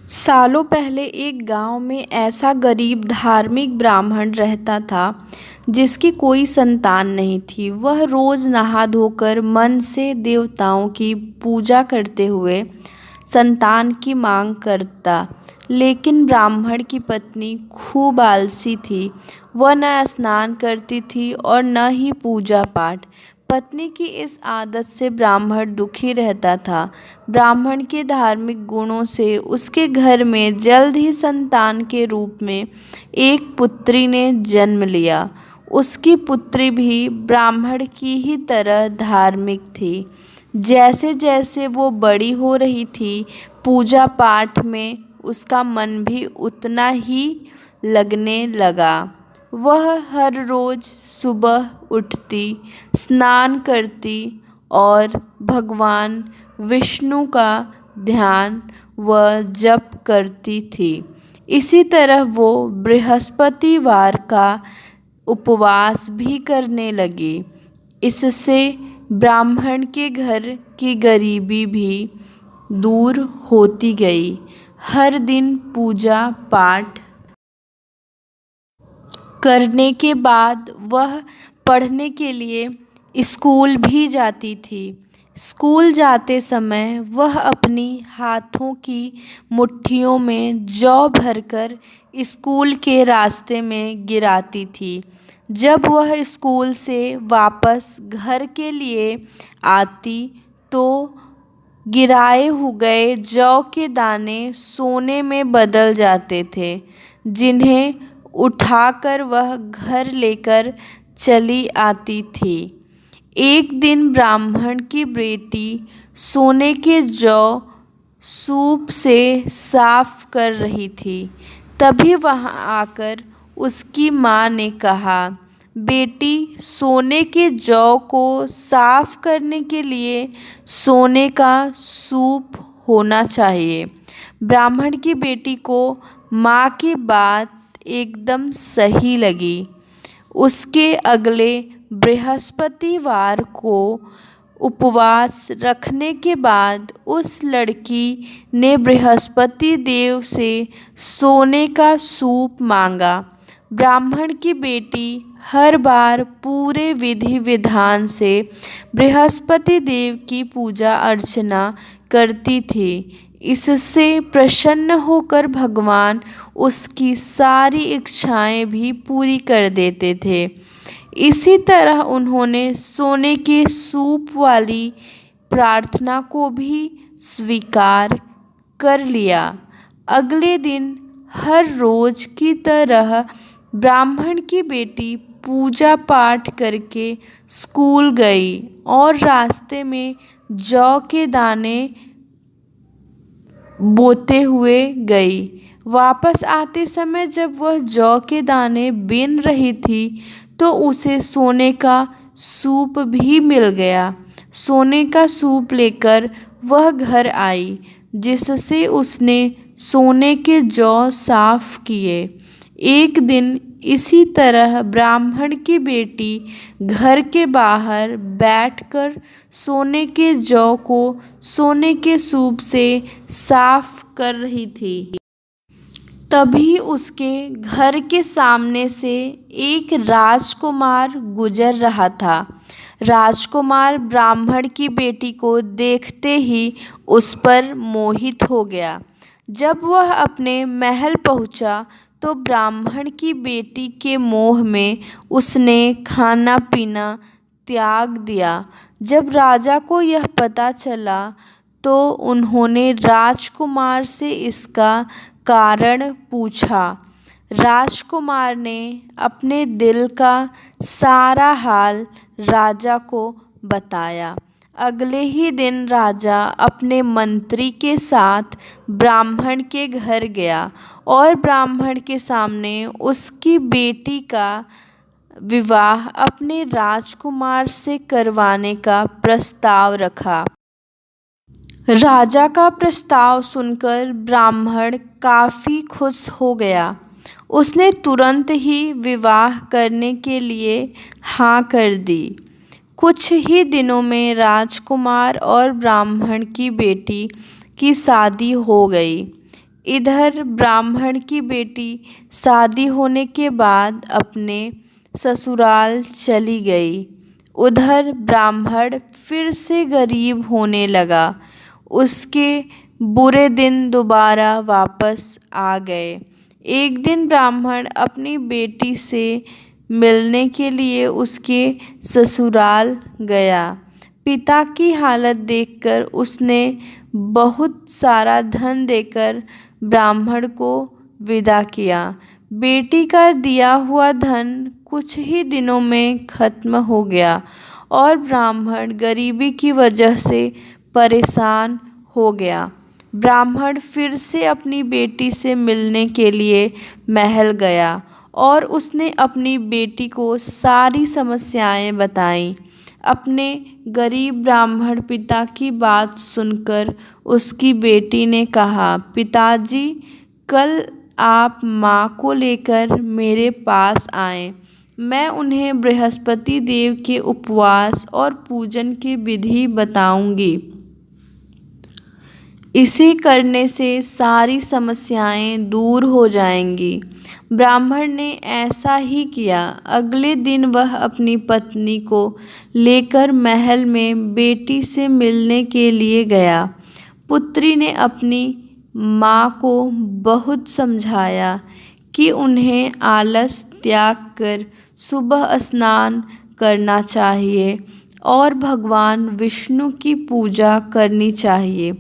सालों पहले एक गांव में ऐसा गरीब धार्मिक ब्राह्मण रहता था जिसकी कोई संतान नहीं थी। वह रोज नहा धोकर मन से देवताओं की पूजा करते हुए संतान की मांग करता। लेकिन ब्राह्मण की पत्नी खूब आलसी थी। वह न स्नान करती थी और न ही पूजा पाठ। पत्नी की इस आदत से ब्राह्मण दुखी रहता था। ब्राह्मण के धार्मिक गुणों से उसके घर में जल्द ही संतान के रूप में एक पुत्री ने जन्म लिया। उसकी पुत्री भी ब्राह्मण की ही तरह धार्मिक थी। जैसे जैसे वो बड़ी हो रही थी, पूजा पाठ में उसका मन भी उतना ही लगने लगा। वह हर रोज सुबह उठती, स्नान करती और भगवान विष्णु का ध्यान व जप करती थी। इसी तरह वो बृहस्पतिवार का उपवास भी करने लगी। इससे ब्राह्मण के घर की गरीबी भी दूर होती गई। हर दिन पूजा पाठ करने के बाद वह पढ़ने के लिए स्कूल भी जाती थी। स्कूल जाते समय वह अपनी हाथों की मुट्ठियों में जौ भरकर स्कूल के रास्ते में गिराती थी। जब वह स्कूल से वापस घर के लिए आती तो गिराए हुए जौ के दाने सोने में बदल जाते थे, जिन्हें उठाकर वह घर लेकर चली आती थी। एक दिन ब्राह्मण की बेटी सोने के जौ सूप से साफ कर रही थी। तभी वहां आकर उसकी माँ ने कहा, बेटी, सोने के जौ को साफ करने के लिए सोने का सूप होना चाहिए। ब्राह्मण की बेटी को माँ की बात एकदम सही लगी। उसके अगले बृहस्पतिवार को उपवास रखने के बाद उस लड़की ने बृहस्पति देव से सोने का सूप मांगा। ब्राह्मण की बेटी हर बार पूरे विधि विधान से बृहस्पति देव की पूजा अर्चना करती थी। इससे प्रसन्न होकर भगवान उसकी सारी इच्छाएं भी पूरी कर देते थे। इसी तरह उन्होंने सोने के सूप वाली प्रार्थना को भी स्वीकार कर लिया। अगले दिन हर रोज की तरह ब्राह्मण की बेटी पूजा पाठ करके स्कूल गई और रास्ते में जौ के दाने बोते हुए गई। वापस आते समय जब वह जौ के दाने बीन रही थी तो उसे सोने का सूप भी मिल गया। सोने का सूप लेकर वह घर आई, जिससे उसने सोने के जौ साफ किए। एक दिन इसी तरह ब्राह्मण की बेटी घर के बाहर बैठकर सोने के जौ को सोने के सूप से साफ कर रही थी। तभी उसके घर के सामने से एक राजकुमार गुजर रहा था। राजकुमार ब्राह्मण की बेटी को देखते ही उस पर मोहित हो गया। जब वह अपने महल पहुंचा तो ब्राह्मण की बेटी के मोह में उसने खाना पीना त्याग दिया। जब राजा को यह पता चला तो उन्होंने राजकुमार से इसका कारण पूछा। राजकुमार ने अपने दिल का सारा हाल राजा को बताया। अगले ही दिन राजा अपने मंत्री के साथ ब्राह्मण के घर गया और ब्राह्मण के सामने उसकी बेटी का विवाह अपने राजकुमार से करवाने का प्रस्ताव रखा। राजा का प्रस्ताव सुनकर ब्राह्मण काफ़ी खुश हो गया। उसने तुरंत ही विवाह करने के लिए हाँ कर दी। कुछ ही दिनों में राजकुमार और ब्राह्मण की बेटी की शादी हो गई। इधर ब्राह्मण की बेटी शादी होने के बाद अपने ससुराल चली गई। उधर ब्राह्मण फिर से गरीब होने लगा। उसके बुरे दिन दोबारा वापस आ गए। एक दिन ब्राह्मण अपनी बेटी से मिलने के लिए उसके ससुराल गया। पिता की हालत देखकर उसने बहुत सारा धन देकर ब्राह्मण को विदा किया। बेटी का दिया हुआ धन कुछ ही दिनों में खत्म हो गया और ब्राह्मण गरीबी की वजह से परेशान हो गया। ब्राह्मण फिर से अपनी बेटी से मिलने के लिए महल गया और उसने अपनी बेटी को सारी समस्याएं बताईं। अपने गरीब ब्राह्मण पिता की बात सुनकर उसकी बेटी ने कहा, पिताजी, कल आप माँ को लेकर मेरे पास आएं। मैं उन्हें बृहस्पति देव के उपवास और पूजन की विधि बताऊंगी। इसे करने से सारी समस्याएं दूर हो जाएंगी। ब्राह्मण ने ऐसा ही किया। अगले दिन वह अपनी पत्नी को लेकर महल में बेटी से मिलने के लिए गया। पुत्री ने अपनी माँ को बहुत समझाया कि उन्हें आलस त्याग कर सुबह स्नान करना चाहिए और भगवान विष्णु की पूजा करनी चाहिए।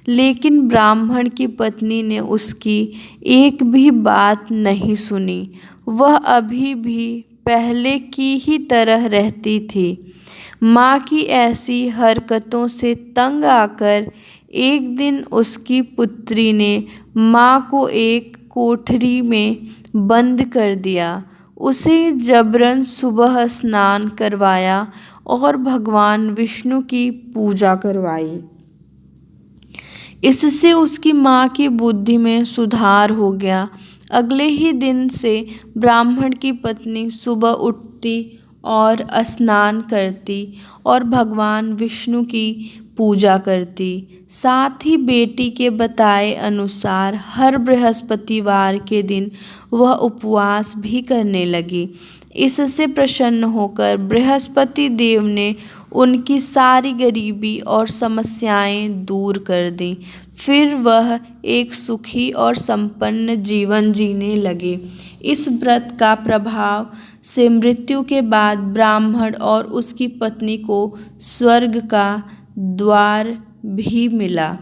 लेकिन ब्राह्मण की पत्नी ने उसकी एक भी बात नहीं सुनी। वह अभी भी पहले की ही तरह रहती थी। माँ की ऐसी हरकतों से तंग आकर एक दिन उसकी पुत्री ने माँ को एक कोठरी में बंद कर दिया। उसे जबरन सुबह स्नान करवाया और भगवान विष्णु की पूजा करवाई। इससे उसकी माँ की बुद्धि में सुधार हो गया। अगले ही दिन से ब्राह्मण की पत्नी सुबह उठती और स्नान करती और भगवान विष्णु की पूजा करती। साथ ही बेटी के बताए अनुसार हर बृहस्पतिवार के दिन वह उपवास भी करने लगी। इससे प्रसन्न होकर बृहस्पति देव ने उनकी सारी गरीबी और समस्याएं दूर कर दी। फिर वह एक सुखी और संपन्न जीवन जीने लगे। इस व्रत का प्रभाव से मृत्यु के बाद ब्राह्मण और उसकी पत्नी को स्वर्ग का द्वार भी मिला।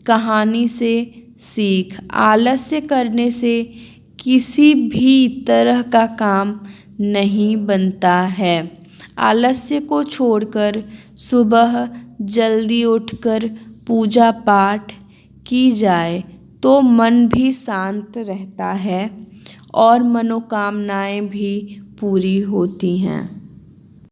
कहानी से सीख, आलस्य करने से किसी भी तरह का काम नहीं बनता है। आलस्य को छोड़कर सुबह जल्दी उठकर पूजा पाठ की जाए तो मन भी शांत रहता है और मनोकामनाएं भी पूरी होती हैं।